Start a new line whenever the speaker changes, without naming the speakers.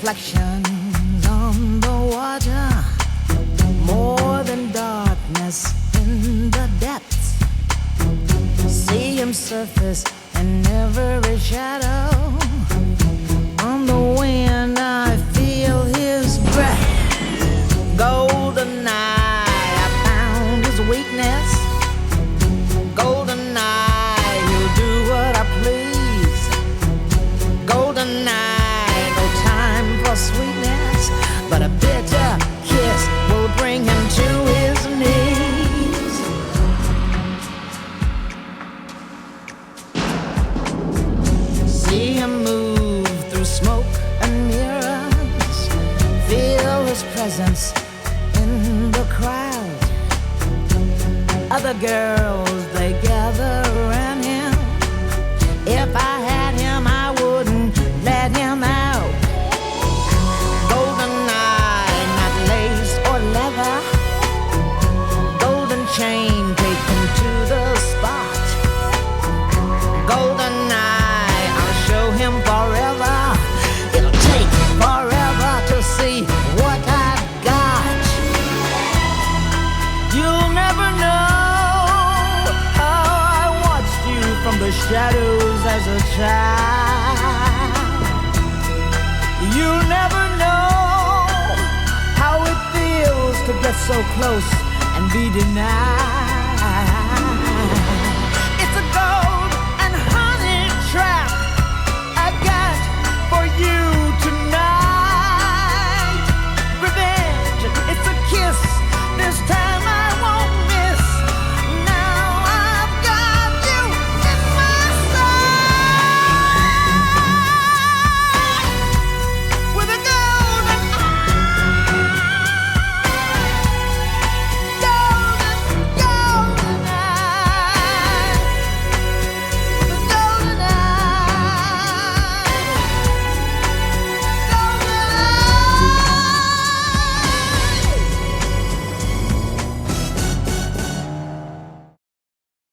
reflections on the water, more than darkness in the depths. See him surface in every shadow. On the wind I feel his breath. Golden eye, I found his weakness. Golden eye, he'll do what I please. Golden eye, no time for sweetness, but a bitter kiss will bring him to his knees. See him move through smoke and mirrors, feel his presence in the crowd. Other girls, they gather around him. If I had him, I wouldn't let him out. Golden eye, not lace or leather. Golden chain, take him to the spot. Golden eye, I'll show him forever. It'll take forever to see what I've got. You'll never know how I watched you from the shadows as a child. You'll never know how it feels to get so close and be denied.